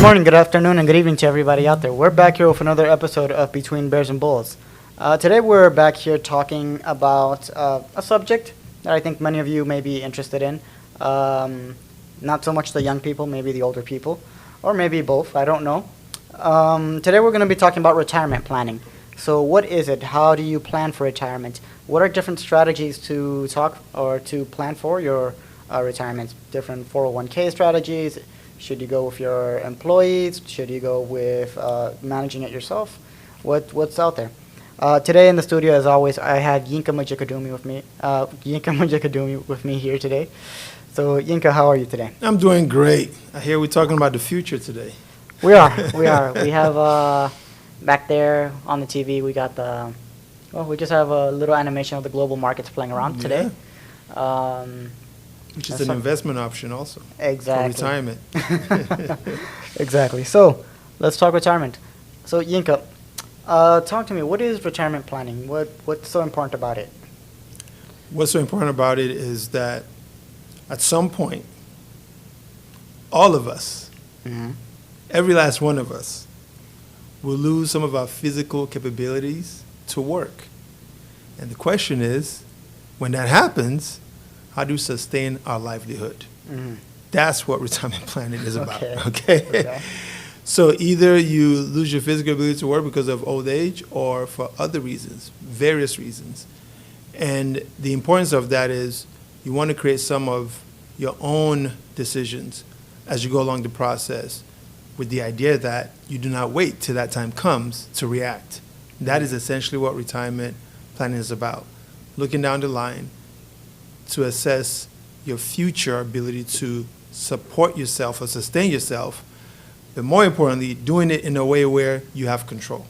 Good morning, good afternoon, and good evening to everybody out there. We're back here with another episode of Between Bears and Bulls. Today we're back here talking about a subject that I think many of you may be interested in. Not so much the young people, maybe the older people, or maybe both, I don't know. Today we're going to be talking about retirement planning. So what is it? How do you plan for retirement? What are different strategies to talk or to plan for your retirement? Different 401k strategies. Should you go with your employees? Should you go with managing it yourself? What's out there? Today in the studio, as always, I have Yinka Majikadumi with me here today. So Yinka, how are you today? I'm doing great. I hear we're talking about the future today. We are. We have back there on the TV. We got we just have a little animation of the global markets playing around today. Which is an investment option also. Exactly. For retirement. Exactly. So let's talk retirement. So Yinka, talk to me. What is retirement planning? What's so important about it? What's so important about it is that at some point, all of us, every last one of us, will lose some of our physical capabilities to work. And the question is, when that happens, how do we sustain our livelihood? That's what retirement planning is about. Okay. So either you lose your physical ability to work because of old age or for other reasons, various reasons. And the importance of that is you want to create some of your own decisions as you go along the process with the idea that you do not wait till that time comes to react. That is essentially what retirement planning is about. Looking down the line to assess your future ability to support yourself or sustain yourself, but more importantly, doing it in a way where you have control,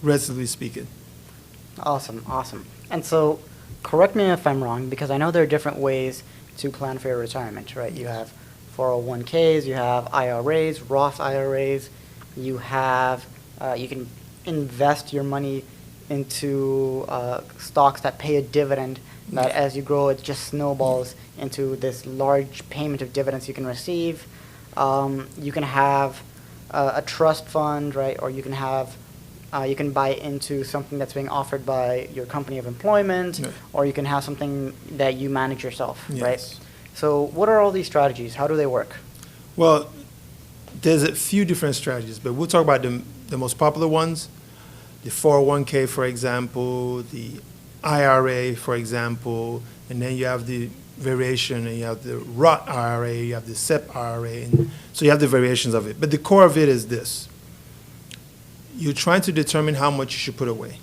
relatively speaking. Awesome. And so, correct me if I'm wrong, because I know there are different ways to plan for your retirement, right? You have 401ks, you have IRAs, Roth IRAs, you have, you can invest your money into stocks that pay a dividend that as you grow, it just snowballs into this large payment of dividends you can receive. You can have a trust fund, right? Or you can have, you can buy into something that's being offered by your company of employment, or you can have something that you manage yourself, right? So what are all these strategies? How do they work? Well, there's a few different strategies, but we'll talk about the most popular ones. The 401k, for example, the IRA, for example, and then you have the variation, and you have the Roth IRA, you have the SEP IRA, and so you have the variations of it. But the core of it is this. You're trying to determine how much you should put away.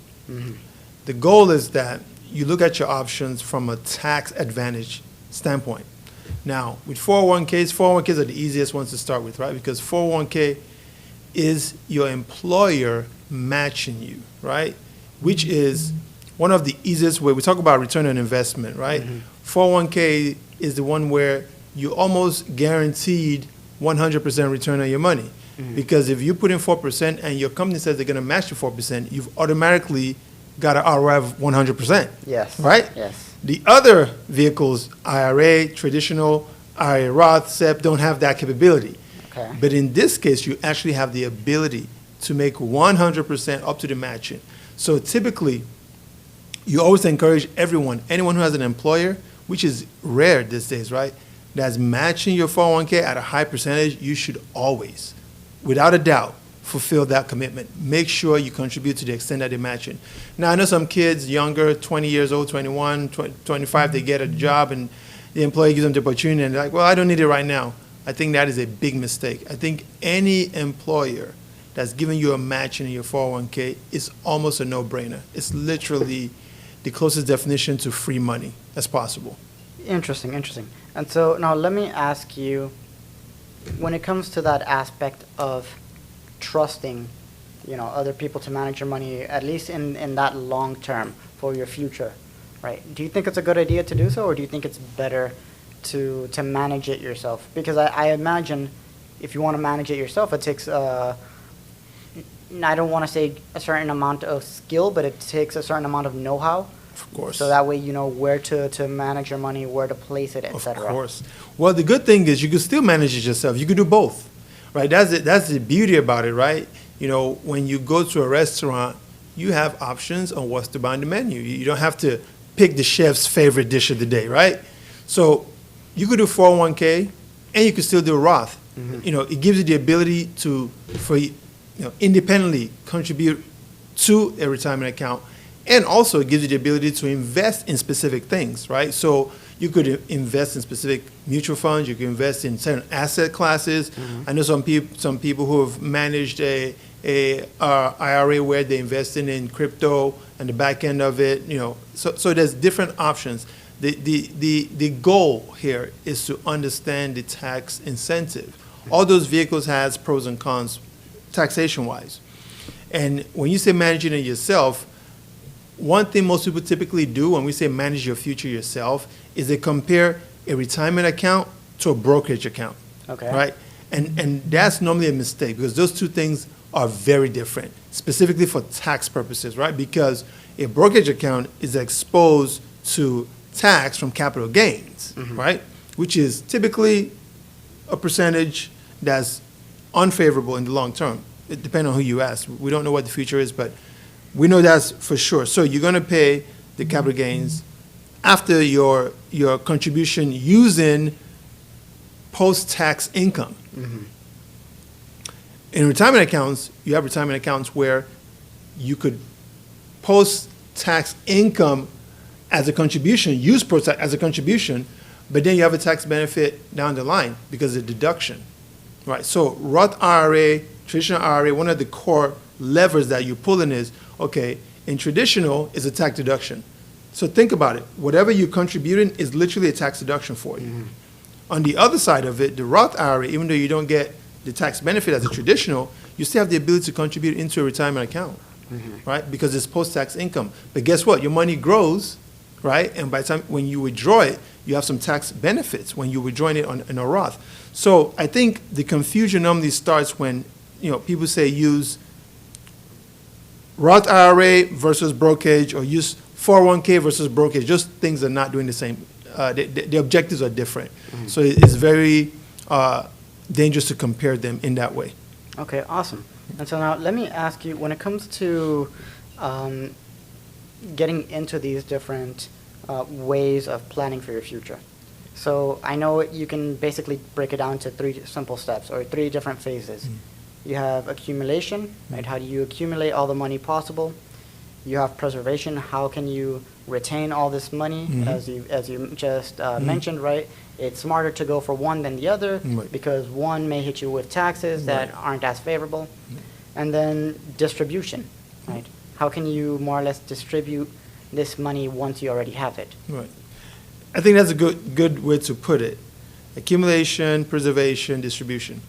The goal is that you look at your options from a tax advantage standpoint. Now, with 401ks are the easiest ones to start with, right? Because 401k is your employer matching you, right? Which is one of the easiest way. We talk about return on investment, right? 401k is the one where you almost guaranteed 100% return on your money. Because if you put in 4% and your company says they're going to match you 4%, you've automatically got an ROI of 100%. Yes. Right? Yes. The other vehicles, IRA, traditional, IRA, Roth, SEP, don't have that capability. Okay. But in this case, you actually have the ability to make 100% up to the matching. So typically, you always encourage anyone who has an employer, which is rare these days, right, that's matching your 401k at a high percentage, you should always, without a doubt, fulfill that commitment. Make sure you contribute to the extent that they're matching. Now, I know some kids younger, 20 years old, 21, 25, they get a job and the employer gives them the opportunity and they're like, well, I don't need it right now. I think that is a big mistake. I think any employer that's giving you a match in your 401k is almost a no-brainer. It's literally the closest definition to free money as possible. Interesting. And so now let me ask you, when it comes to that aspect of trusting, other people to manage your money, at least in that long term for your future, right? Do you think it's a good idea to do so, or do you think it's better to manage it yourself? Because I imagine if you want to manage it yourself, it takes I don't want to say a certain amount of skill, but it takes a certain amount of know-how. Of course. So that way you know where to manage your money, where to place it, etc. Of course. Well, the good thing is you can still manage it yourself. You can do both. right? That's the beauty about it, right? You know, when you go to a restaurant, you have options on what's to buy on the menu. You don't have to pick the chef's favorite dish of the day, right? So you could do 401k and you could still do a Roth. You know, it gives you the ability for independently contribute to a retirement account, and also it gives you the ability to invest in specific things, right? So you could invest in specific mutual funds. You could invest in certain asset classes. I know some people who have managed a IRA where they invested in crypto and the back end of it. You know, so there's different options. The goal here is to understand the tax incentive. All those vehicles has pros and cons, taxation-wise. And when you say managing it yourself, one thing most people typically do when we say manage your future yourself is they compare a retirement account to a brokerage account. Okay. Right? And that's normally a mistake because those two things are very different, specifically for tax purposes, right? Because a brokerage account is exposed to tax from capital gains, right? Which is typically a percentage that's unfavorable in the long term. It depends on who you ask. We don't know what the future is, but we know that's for sure. So you're going to pay the capital gains after your contribution using post-tax income. In retirement accounts, you have retirement accounts where you could post-tax income as a contribution, use post-tax as a contribution, but then you have a tax benefit down the line because of deduction, right? So Roth IRA, traditional IRA, one of the core levers that you're pulling is, okay, in traditional is a tax deduction. So think about it. Whatever you're contributing is literally a tax deduction for you. On the other side of it, the Roth IRA, even though you don't get the tax benefit as a traditional, you still have the ability to contribute into a retirement account, right? Because it's post-tax income. But guess what? Your money grows, right? And by the time when you withdraw it, you have some tax benefits when you're withdrawing it in a Roth. So I think the confusion normally starts when people say use Roth IRA versus brokerage or use 401k versus brokerage. Just things are not doing the same. The objectives are different. So it's very dangerous to compare them in that way. Okay, awesome. And so now let me ask you, when it comes to getting into these different ways of planning for your future. So I know you can basically break it down to 3 simple steps or 3 different phases. You have accumulation, right? How do you accumulate all the money possible? You have preservation. How can you retain all this money? As you just mentioned, right? It's smarter to go for one than the other because one may hit you with taxes that aren't as favorable. And then distribution, right? How can you more or less distribute this money once you already have it? Right. I think that's a good way to put it. Accumulation, preservation, distribution.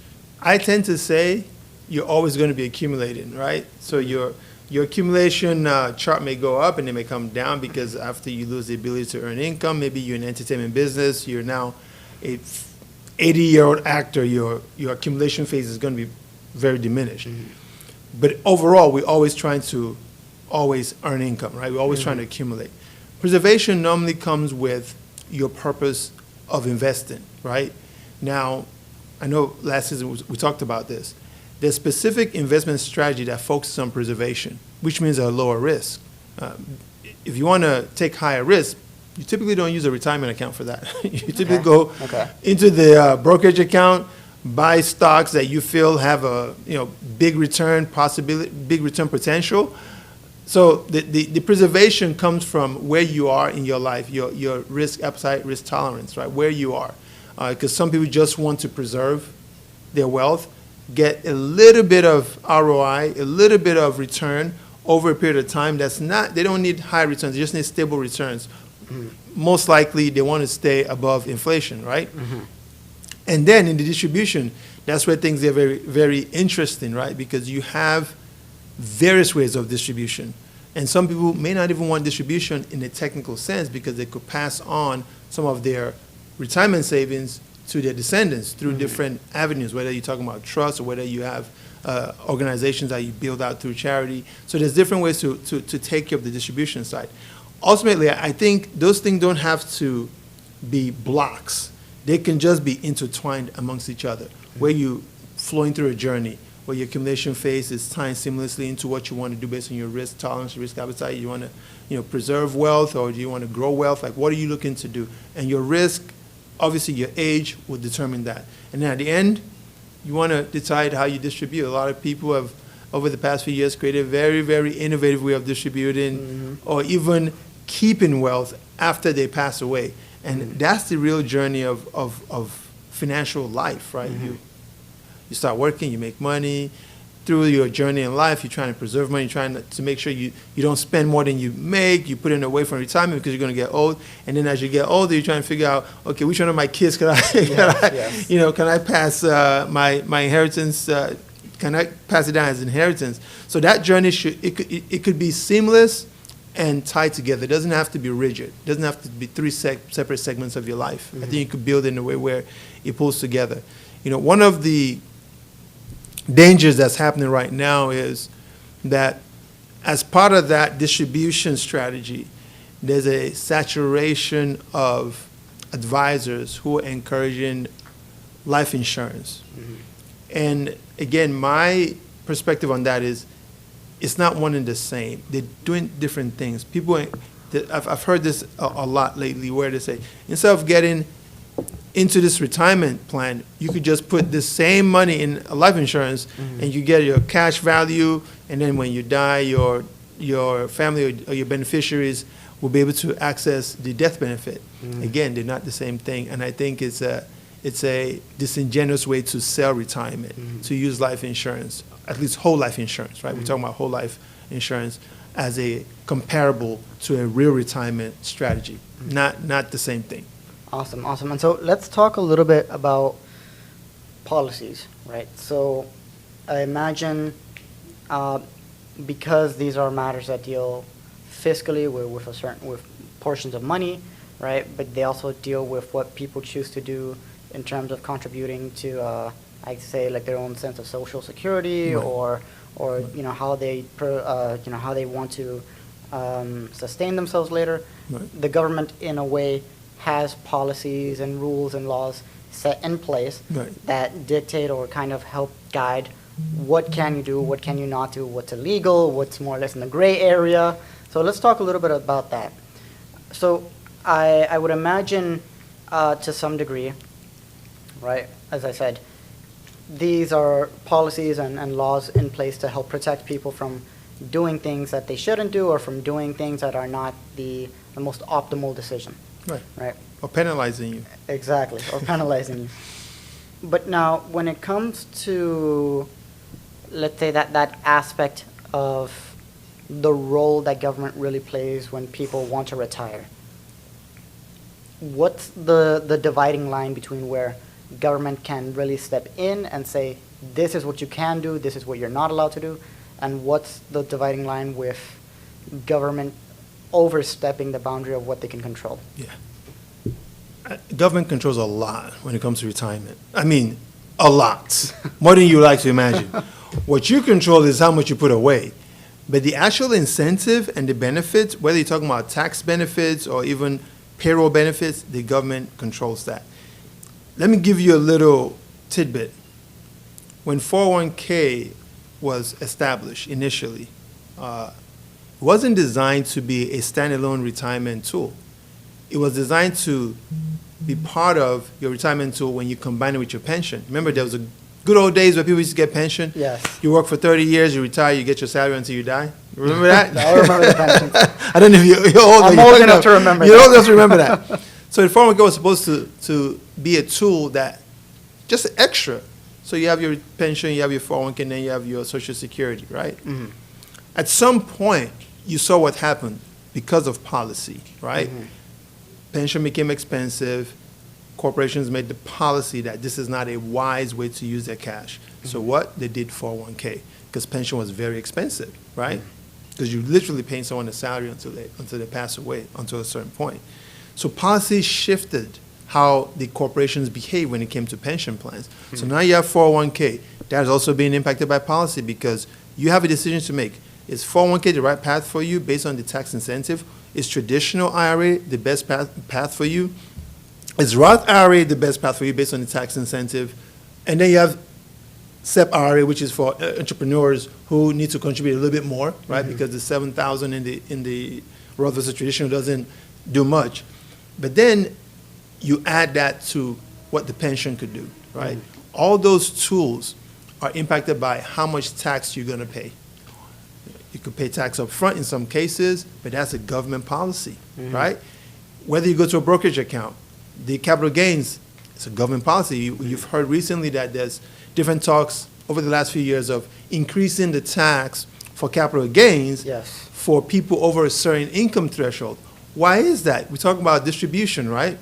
I tend to say you're always going to be accumulating, right? So your accumulation chart may go up and it may come down because after you lose the ability to earn income, maybe you're in entertainment business, you're now a 80-year-old actor, your accumulation phase is going to be very diminished. But overall, we're always trying to earn income, right? We're always trying to accumulate. Preservation normally comes with your purpose of investing, right? Now, I know last season we talked about this. There's specific investment strategy that focuses on preservation, which means a lower risk. If you want to take higher risk, you typically don't use a retirement account for that. You typically go into the brokerage account, buy stocks that you feel have a big return possibility, big return potential. So the preservation comes from where you are in your life, your risk appetite, risk tolerance, right? Where you are, because some people just want to preserve their wealth, get a little bit of ROI, a little bit of return over a period of time. They don't need high returns, they just need stable returns. Most likely they want to stay above inflation, right? And then in the distribution, that's where things get very, very interesting, right? Because you have various ways of distribution. And some people may not even want distribution in a technical sense because they could pass on some of their retirement savings to their descendants through different avenues, whether you're talking about trust or whether you have organizations that you build out through charity. So there's different ways to take care of the distribution side. Ultimately, I think those things don't have to be blocks. They can just be intertwined amongst each other, where you flowing through a journey where your accumulation phase is tying seamlessly into what you want to do based on your risk tolerance, risk appetite. You want to, preserve wealth, or do you want to grow wealth? Like, what are you looking to do? And your risk, obviously, your age will determine that. And then at the end, you want to decide how you distribute. A lot of people have, over the past few years, created a very, very innovative way of distributing or even keeping wealth after they pass away. And that's the real journey of financial life, right? You start working, you make money. Through your journey in life, you're trying to preserve money, you're trying to make sure you don't spend more than you make. You put it away from retirement because you're going to get old. And then as you get older, you're trying to figure out, okay, which one of my kids can I pass my inheritance? Can I pass it down as inheritance? So that journey it could be seamless and tied together. It doesn't have to be rigid. It doesn't have to be three separate segments of your life. I think you could build it in a way where it pulls together. One of the dangers that's happening right now is that as part of that distribution strategy, there's a saturation of advisors who are encouraging life insurance. And again, my perspective on that is it's not one and the same. They're doing different things. I've heard this a lot lately where they say, instead of getting into this retirement plan, you could just put the same money in a life insurance and you get your cash value, and then when you die, your family or your beneficiaries will be able to access the death benefit. Again, they're not the same thing, and I think it's a disingenuous way to sell retirement, to use life insurance, at least whole life insurance, right? We're talking about whole life insurance as a comparable to a real retirement strategy, not the same thing. Awesome. And so let's talk a little bit about policies, right? So I imagine because these are matters that deal fiscally with portions of money, right? But they also deal with what people choose to do in terms of contributing to, I'd say, like their own sense of social security, or how they how they want to sustain themselves later. The government, in a way, has policies and rules and laws set in place that dictate or kind of help guide what can you do, what can you not do, what's illegal, what's more or less in the gray area. So let's talk a little bit about that. So I would imagine to some degree, right, as I said, these are policies and laws in place to help protect people from doing things that they shouldn't do, or from doing things that are not the most optimal decision. Right. Or penalizing you. Exactly, or penalizing you. But now, when it comes to, let's say, that aspect of the role that government really plays when people want to retire, what's the dividing line between where government can really step in and say, this is what you can do, this is what you're not allowed to do, and what's the dividing line with government overstepping the boundary of what they can control? Government controls a lot when it comes to retirement. I mean, a lot. More than you like to imagine. What you control is how much you put away. But the actual incentive and the benefits, whether you're talking about tax benefits or even payroll benefits, the government controls that. Let me give you a little tidbit. When 401k was established initially, it wasn't designed to be a standalone retirement tool. It was designed to be part of your retirement tool when you combine it with your pension. Remember, there was a good old days where people used to get pension? Yes. You work for 30 years, you retire, you get your salary until you die. Remember that? I remember the pension. I don't know if you're old. I'm old enough to remember that. You're old enough to remember that. So the 401k was supposed to be a tool that, just extra. So you have your pension, you have your 401k, and then you have your Social Security, right? Mm-hmm. At some point, you saw what happened because of policy, right? Mm-hmm. Pension became expensive. Corporations made the policy that this is not a wise way to use their cash. Mm-hmm. So what? They did 401k because pension was very expensive, right? Because you're literally paying someone a salary until they pass away, until a certain point. So policy shifted how the corporations behave when it came to pension plans. Mm-hmm. So now you have 401k. That is also being impacted by policy because you have a decision to make. Is 401k the right path for you based on the tax incentive? Is traditional IRA the best path for you? Is Roth IRA the best path for you based on the tax incentive? And then you have SEP IRA, which is for entrepreneurs who need to contribute a little bit more, right? Because the 7,000 in the Roth versus traditional doesn't do much. But then you add that to what the pension could do, right? All those tools are impacted by how much tax you're going to pay. You could pay tax up front in some cases, but that's a government policy, right? Whether you go to a brokerage account, the capital gains, it's a government policy. You've heard recently that there's different talks over the last few years of increasing the tax for capital gains for people over a certain income threshold. Why is that? We're talking about distribution, right?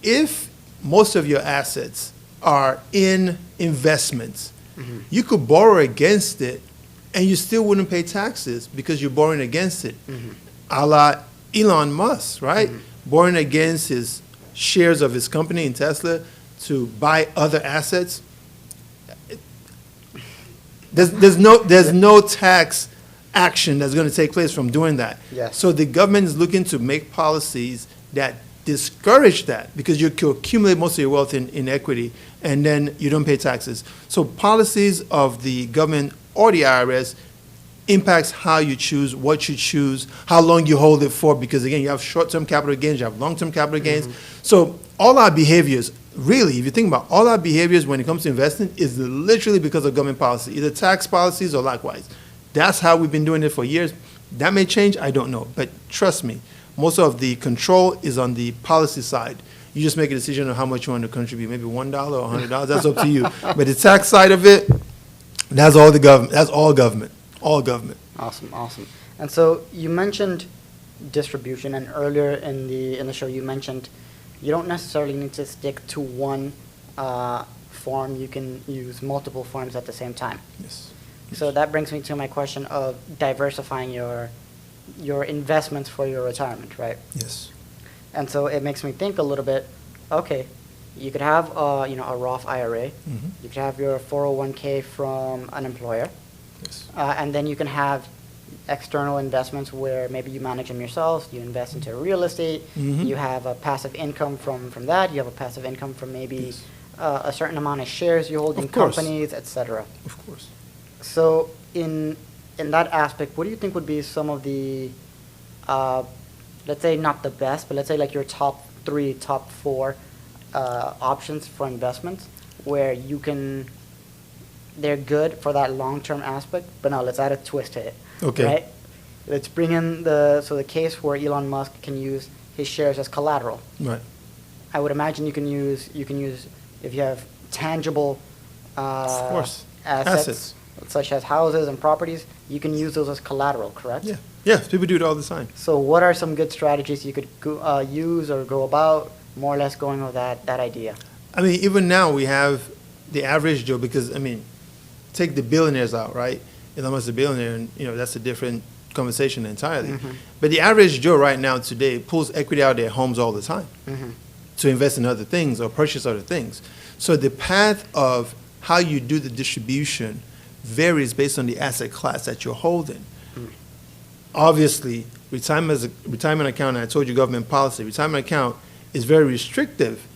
If most of your assets are in investments, you could borrow against it and you still wouldn't pay taxes because you're borrowing against it. A la Elon Musk, right? Borrowing against his shares of his company in Tesla to buy other assets. There's no tax action that's going to take place from doing that. So the government is looking to make policies that discourage that because you accumulate most of your wealth in equity and then you don't pay taxes. So policies of the government or the IRS impacts how you choose, what you choose, how long you hold it for, because again, you have short-term capital gains, you have long-term capital gains. So all our behaviors, really, if you think about all our behaviors when it comes to investing, is literally because of government policy, either tax policies or likewise. That's how we've been doing it for years. That may change, I don't know. But trust me, most of the control is on the policy side. You just make a decision on how much you want to contribute, maybe $1 or $100, that's up to you. But the tax side of it, that's all the government, that's all government. All government. Awesome. And so you mentioned distribution, and earlier in the show you mentioned you don't necessarily need to stick to one form. You can use multiple forms at the same time. Yes. So that brings me to my question of diversifying your investments for your retirement, right? Yes. And so it makes me think a little bit. Okay, you could have a Roth IRA. You could have your 401k from an employer. Yes. And then you can have external investments where maybe you manage them yourselves, you invest into real estate, you have a passive income from that, you have a passive income from maybe a certain amount of shares you hold in companies, etc. Of course. So in that aspect, what do you think would be some of the, let's say not the best, but let's say like your top 3, top 4 options for investments where you can, they're good for that long-term aspect, but now let's add a twist to it. Okay. Right? Let's bring in the case where Elon Musk can use his shares as collateral. Right. I would imagine you can use if you have tangible Of course. assets such as houses and properties, you can use those as collateral, correct? Yeah. Yeah. People do it all the time. So what are some good strategies you could use or go about more or less going with that idea? I mean, even now we have the average Joe, because I mean, take the billionaires out, right? Elon Musk is a billionaire, and that's a different conversation entirely. But the average Joe right now today pulls equity out of their homes all the time to invest in other things or purchase other things. So the path of how you do the distribution varies based on the asset class that you're holding. Obviously, retirement account, and I told you government policy, retirement account is very restrictive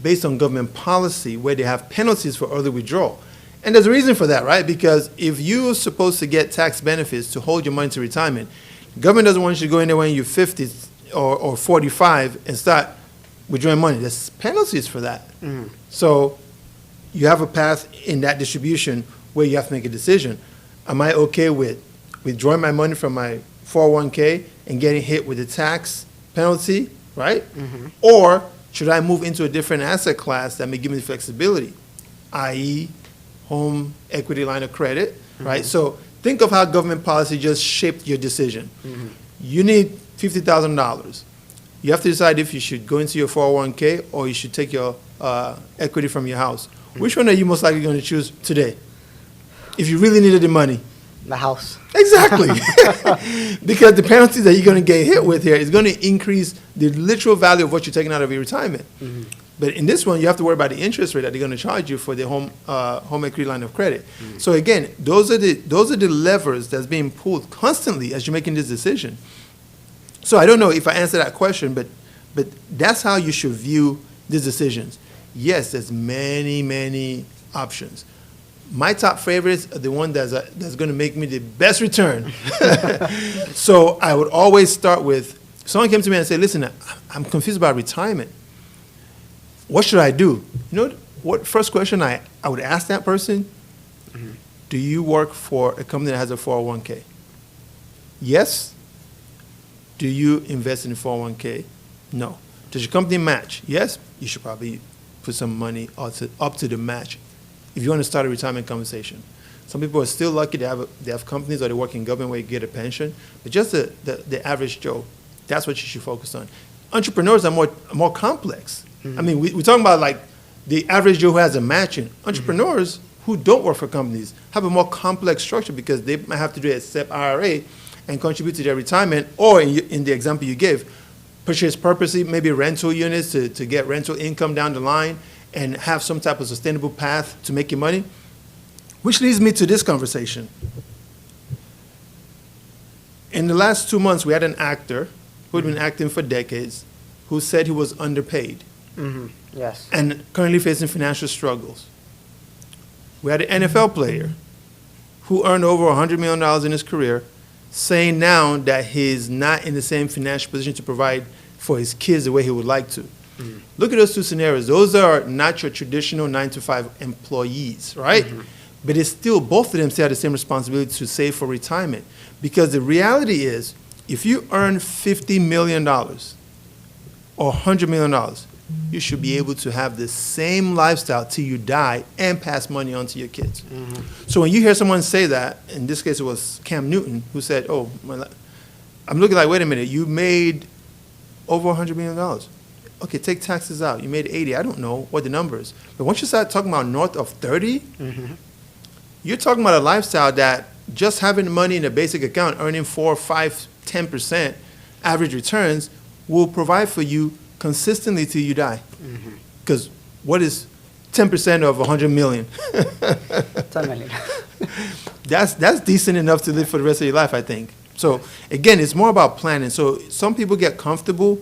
based on government policy where they have penalties for early withdrawal. And there's a reason for that, right? Because if you're supposed to get tax benefits to hold your money to retirement, the government doesn't want you to go in there when you're 50 or 45 and start withdrawing money. There's penalties for that. So you have a path in that distribution where you have to make a decision. Am I okay with withdrawing my money from my 401k and getting hit with a tax penalty, right? Or should I move into a different asset class that may give me flexibility, i.e., home equity line of credit, right? So think of how government policy just shaped your decision. You need $50,000. You have to decide if you should go into your 401k or you should take your equity from your house. Which one are you most likely going to choose today? If you really needed the money. The house. Exactly. Because the penalty that you're going to get hit with here is going to increase the literal value of what you're taking out of your retirement. But in this one, you have to worry about the interest rate that they're going to charge you for the home equity line of credit. So again, those are the levers that's being pulled constantly as you're making this decision. So I don't know if I answer that question, but that's how you should view these decisions. Yes, there's many options. My top favorites are the one that's going to make me the best return. So I would always start with, someone came to me and said, listen, I'm confused about retirement. What should I do? You know what first question I would ask that person? Do you work for a company that has a 401k? Yes. Do you invest in a 401k? No. Does your company match? Yes. You should probably put some money up to the match if you want to start a retirement conversation. Some people are still lucky they have companies or they work in government where you get a pension, but just the average Joe, that's what you should focus on. Entrepreneurs are more complex. I mean, we're talking about like the average Joe who has a matching. Entrepreneurs who don't work for companies have a more complex structure because they might have to do a SEP IRA and contribute to their retirement, or in the example you gave, purchase purposely maybe rental units to get rental income down the line and have some type of sustainable path to making money. Which leads me to this conversation. In the last 2 months, we had an actor who had been acting for decades who said he was underpaid. Yes. And currently facing financial struggles. We had an NFL player who earned over $100 million in his career, saying now that he's not in the same financial position to provide for his kids the way he would like to. Look at those two scenarios. Those are not your traditional 9-to-5 employees, right? But it's still, both of them still have the same responsibility to save for retirement. Because the reality is, if you earn $50 million or $100 million, you should be able to have the same lifestyle till you die and pass money on to your kids. So when you hear someone say that, in this case it was Cam Newton, who said, oh, I'm looking like, wait a minute, you made over $100 million. Okay, take taxes out. You made 80. I don't know what the number is. But once you start talking about north of 30, you're talking about a lifestyle that just having money in a basic account, earning 4, 5, 10% average returns will provide for you consistently till you die. Because what is 10% of 100 million? 10 million. That's decent enough to live for the rest of your life, I think. So again, it's more about planning. So some people get comfortable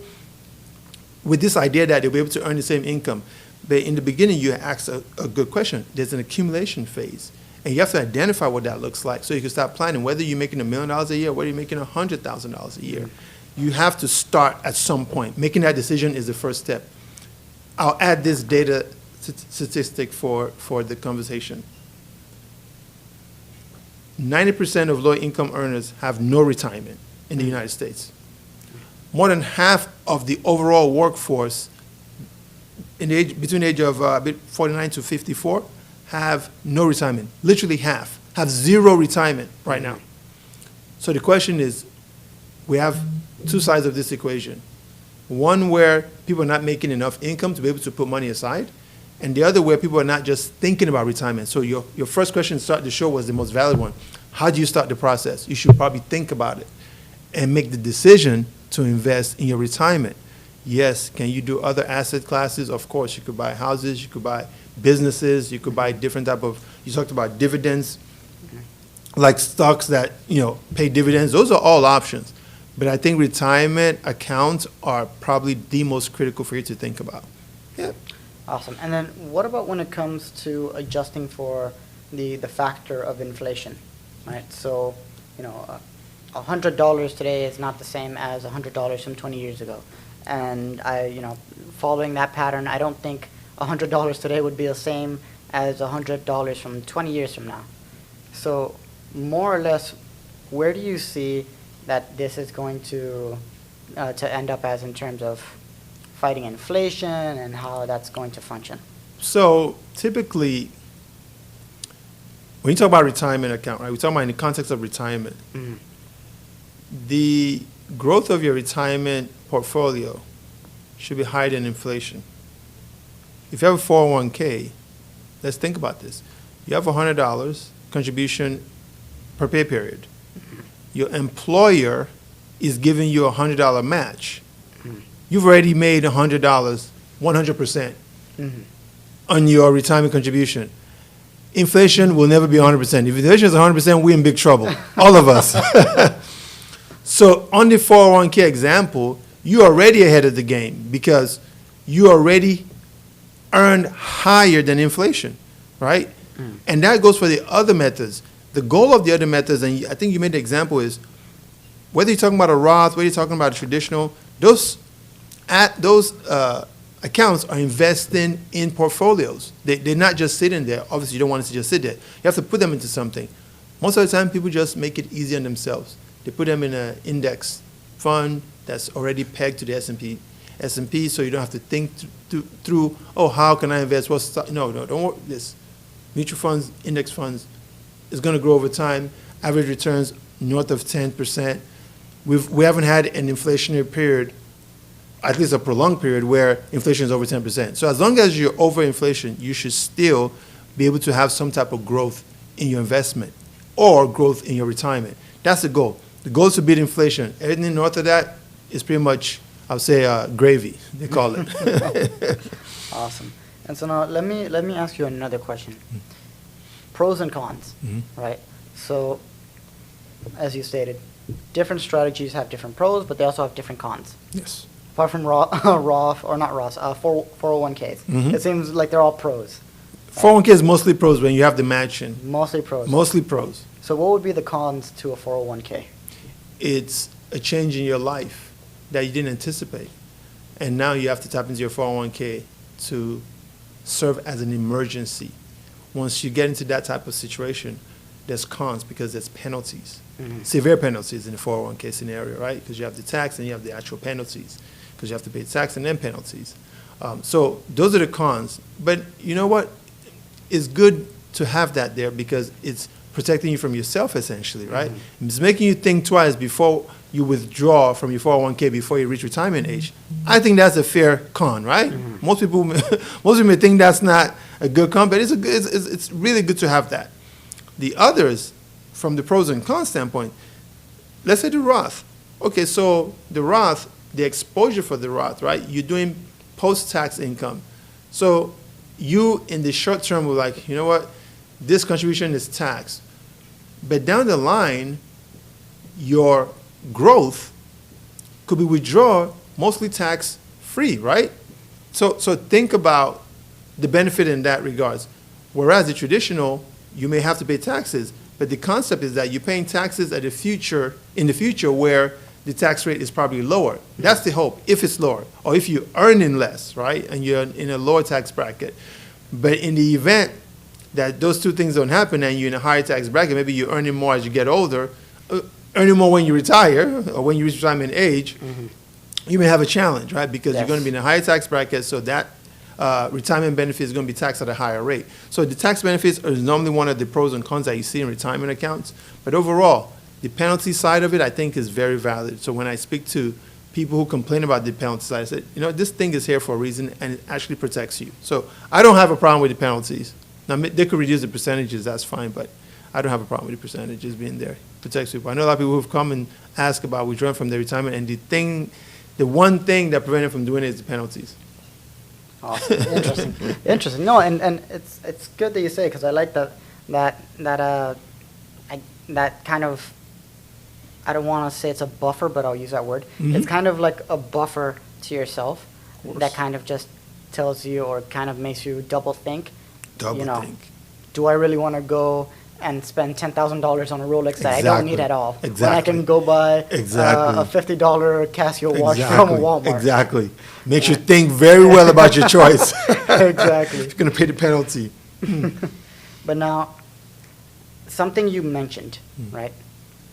with this idea that they'll be able to earn the same income. But in the beginning, you ask a good question. There's an accumulation phase. And you have to identify what that looks like so you can start planning, whether you're making $1 million a year or whether you're making $100,000 a year. You have to start at some point. Making that decision is the first step. I'll add this data statistic for the conversation. 90% of low-income earners have no retirement in the United States. More than half of the overall workforce between the age of 49 to 54 have no retirement. Literally half have zero retirement right now. So the question is, we have two sides of this equation. One where people are not making enough income to be able to put money aside, and the other where people are not just thinking about retirement. So your first question to start the show was the most valid one. How do you start the process? You should probably think about it and make the decision to invest in your retirement. Yes, can you do other asset classes? Of course, you could buy houses, you could buy businesses, you could buy different type of, you talked about dividends, like stocks that, pay dividends. Those are all options. But I think retirement accounts are probably the most critical for you to think about. Yeah. Awesome. And then what about when it comes to adjusting for the factor of inflation, right? So, $100 today is not the same as $100 from 20 years ago. And following that pattern, I don't think $100 today would be the same as $100 from 20 years from now. So more or less, where do you see that this is going to end up as in terms of fighting inflation and how that's going to function? So typically, when you talk about retirement account, right, we're talking about in the context of retirement. The growth of your retirement portfolio should be higher than inflation. If you have a 401k, let's think about this. You have $100 contribution per pay period. Your employer is giving you a $100 match. You've already made $100, 100% on your retirement contribution. Inflation will never be 100%. If inflation is 100%, we're in big trouble, all of us. So on the 401k example, you're already ahead of the game because you already earned higher than inflation, right? And that goes for the other methods. The goal of the other methods, and I think you made the example, is whether you're talking about a Roth, whether you're talking about a traditional, those accounts are investing in portfolios. They're not just sitting there. Obviously, you don't want it to just sit there. You have to put them into something. Most of the time, people just make it easy on themselves. They put them in an index fund that's already pegged to the S&P, so you don't have to think through, oh, how can I invest? No, don't worry. This mutual funds, index funds, is going to grow over time. Average returns north of 10%. We haven't had an inflationary period, at least a prolonged period, where inflation is over 10%. So as long as you're over inflation, you should still be able to have some type of growth in your investment or growth in your retirement. That's the goal. The goal is to beat inflation. Anything north of that is pretty much, I would say, gravy, they call it. Awesome. And so now let me ask you another question. Pros and cons, right? So, as you stated, different strategies have different pros, but they also have different cons. Yes. Apart from Roth, or not Roth, 401ks. It seems like they're all pros. 401k is mostly pros when you have the matching. Mostly pros. Mostly pros. So what would be the cons to a 401k? It's a change in your life that you didn't anticipate. And now you have to tap into your 401k to serve as an emergency. Once you get into that type of situation, there's cons because there's penalties. Severe penalties in the 401k scenario, right? Because you have the tax and you have the actual penalties. Because you have to pay tax and then penalties. So those are the cons. But you know what? It's good to have that there because it's protecting you from yourself, essentially, right? It's making you think twice before you withdraw from your 401k before you reach retirement age. I think that's a fair con, right? Most people may think that's not a good con, but it's really good to have that. The others, from the pros and cons standpoint, let's say the Roth. Okay, so the Roth, the exposure for the Roth, right? You're doing post-tax income. So you, in the short term, were like, you know what? This contribution is taxed. But down the line, your growth could be withdrawn, mostly tax-free, right? So think about the benefit in that regards. Whereas the traditional, you may have to pay taxes, but the concept is that you're paying taxes in the future where the tax rate is probably lower. That's the hope, if it's lower, or if you're earning less, right, and you're in a lower tax bracket. But in the event that those two things don't happen and you're in a higher tax bracket, maybe you're earning more as you get older, earning more when you retire or when you reach retirement age, you may have a challenge, right, because you're going to be in a higher tax bracket, so that retirement benefit is going to be taxed at a higher rate. So the tax benefits are normally one of the pros and cons that you see in retirement accounts. But overall, the penalty side of it, I think, is very valid. So when I speak to people who complain about the penalty side, I said, you know, this thing is here for a reason, and it actually protects you. So I don't have a problem with the penalties. Now, they could reduce the percentages, that's fine, but I don't have a problem with the percentages being there. It protects people. I know a lot of people who've come and ask about withdrawing from their retirement, and the one thing that prevents them from doing it is the penalties. Awesome. Interesting. No, and it's good that you say, because I like that kind of, I don't want to say it's a buffer, but I'll use that word. It's kind of like a buffer to yourself that kind of just tells you or kind of makes you double think. Think. Do I really want to go and spend $10,000 on a Rolex that I don't need at all? When I can go buy a $50 Casio watch from Walmart. Exactly. Makes you think very well about your choice. Exactly. If you're going to pay the penalty. But now, something you mentioned, right?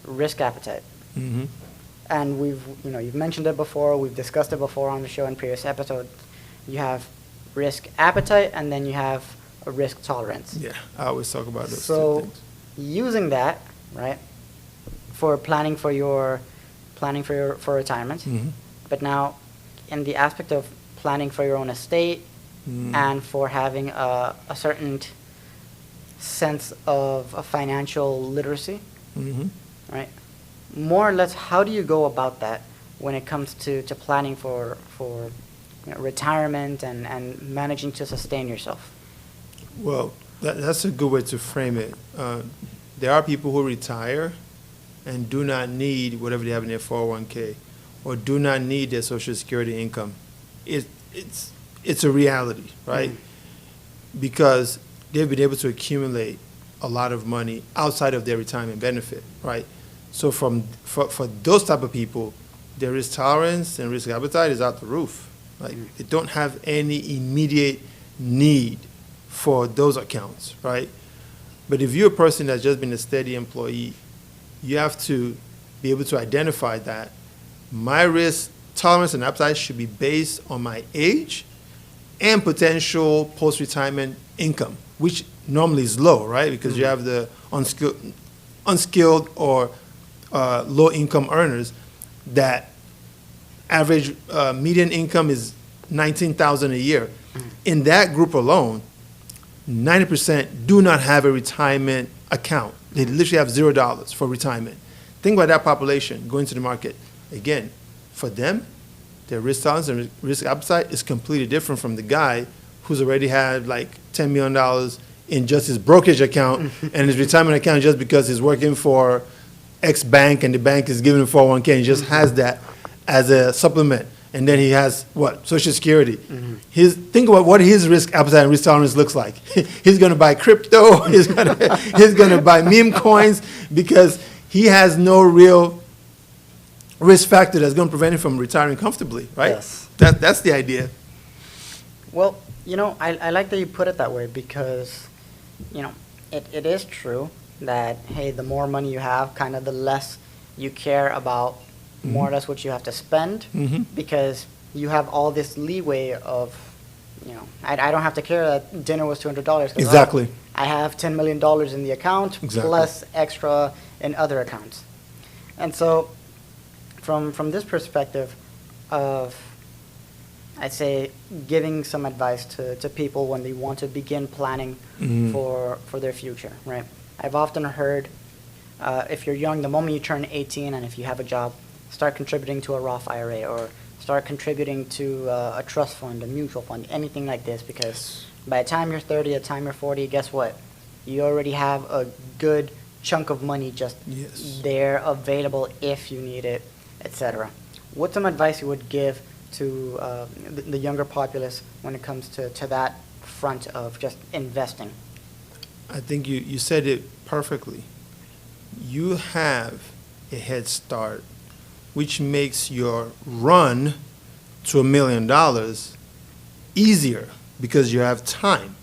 Risk appetite. And you've mentioned it before. We've discussed it before on the show in previous episodes. You have risk appetite, and then you have a risk tolerance. Yeah, I always talk about those two So, things. using that, right, for planning for retirement, but now in the aspect of planning for your own estate and for having a certain sense of a financial literacy, right? More or less, how do you go about that when it comes to planning for retirement and managing to sustain yourself? Well, that's a good way to frame it. There are people who retire and do not need whatever they have in their 401k or do not need their Social Security income. It's a reality, right? Because they've been able to accumulate a lot of money outside of their retirement benefit, right? So for those type of people, their risk tolerance and risk appetite is out the roof. Like they don't have any immediate need for those accounts, right? But if you're a person that's just been a steady employee, you have to be able to identify that my risk tolerance and appetite should be based on my age and potential post-retirement income, which normally is low, right? Because you have the unskilled or low-income earners that average median income is $19,000 a year. In that group alone, 90% do not have a retirement account. They literally have $0 for retirement. Think about that population going to the market. Again, for them, their risk tolerance and risk appetite is completely different from the guy who's already had like $10 million in just his brokerage account and his retirement account just because he's working for X bank and the bank is giving him 401k and he just has that as a supplement. And then he has, what, Social Security. Think about what his risk appetite and risk tolerance looks like. He's going to buy crypto. He's going to buy meme coins because he has no real risk factor that's going to prevent him from retiring comfortably, right? Yes. That's the idea. Well, I like that you put it that way because, it is true that, hey, the more money you have, kind of the less you care about more or less what you have to spend because you have all this leeway of, I don't have to care that dinner was $200. Exactly. I have $10 million in the account plus extra in other accounts. And so from this perspective of, I'd say, giving some advice to people when they want to begin planning for their future, right? I've often heard if you're young, the moment you turn 18 and if you have a job, start contributing to a Roth IRA or start contributing to a trust fund, a mutual fund, anything like this, because by the time you're 30, by the time you're 40, guess what? You already have a good chunk of money just there available if you need it, etc. What's some advice you would give to the younger populace when it comes to that front of just investing? I think you said it perfectly. You have a head start, which makes your run to $1 million easier because you have time,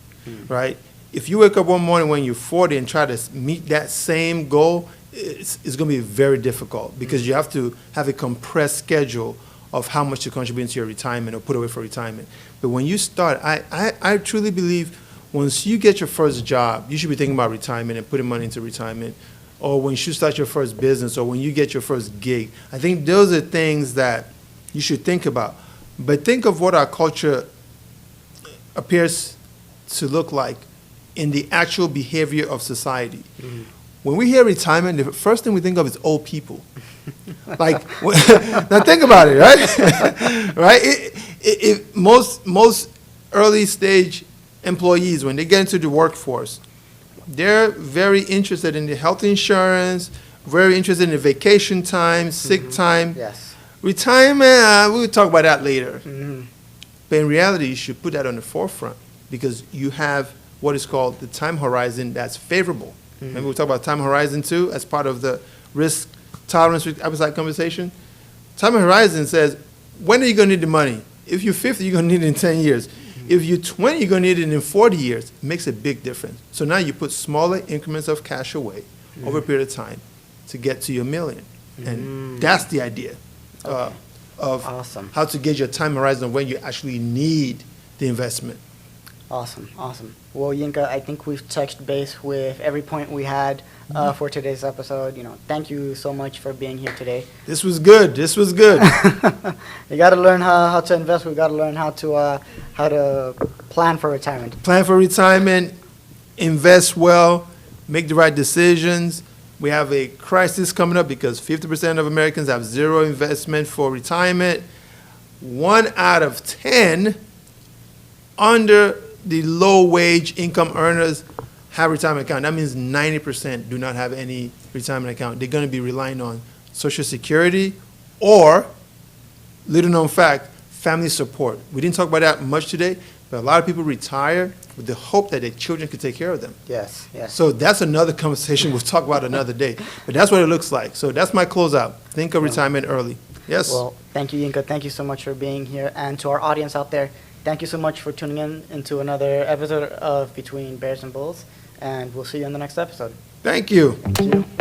right? If you wake up one morning when you're 40 and try to meet that same goal, it's going to be very difficult because you have to have a compressed schedule of how much to contribute into your retirement or put away for retirement. But when you start, I truly believe once you get your first job, you should be thinking about retirement and putting money into retirement, or when you start your first business, or when you get your first gig. I think those are things that you should think about. But think of what our culture appears to look like in the actual behavior of society. When we hear retirement, the first thing we think of is old people. Like, now think about it, right? Right? Most early stage employees, when they get into the workforce, they're very interested in the health insurance, very interested in the vacation time, sick time. Yes. Retirement, we'll talk about that later. But in reality, you should put that on the forefront because you have what is called the time horizon that's favorable. Remember we talked about time horizon too as part of the risk tolerance risk appetite conversation? Time horizon says, when are you going to need the money? If you're 50, you're going to need it in 10 years. If you're 20, you're going to need it in 40 years. It makes a big difference. So now you put smaller increments of cash away over a period of time to get to your million. And that's the idea of Awesome. how to gauge your time horizon of when you actually need the investment. Awesome. Well, Yinka, I think we've touched base with every point we had for today's episode. Thank you so much for being here today. This was good. You got to learn how to invest. We got to learn how to plan for retirement. Plan for retirement, invest well, make the right decisions. We have a crisis coming up because 50% of Americans have zero investment for retirement. 1 out of 10 under the low-wage income earners have retirement account. That means 90% do not have any retirement account. They're going to be relying on Social Security or, little known fact, family support. We didn't talk about that much today, But a lot of people retire with the hope that their children could take care of them. Yes, yes. So that's another conversation we'll talk about another day. But that's what it looks like. So that's my closeout. Think of retirement early. Yes? Well, thank you, Yinka. Thank you so much for being here. And to our audience out there, thank you so much for tuning in into another episode of Between Bears and Bulls. And we'll see you in the next episode. Thank you. Thank you.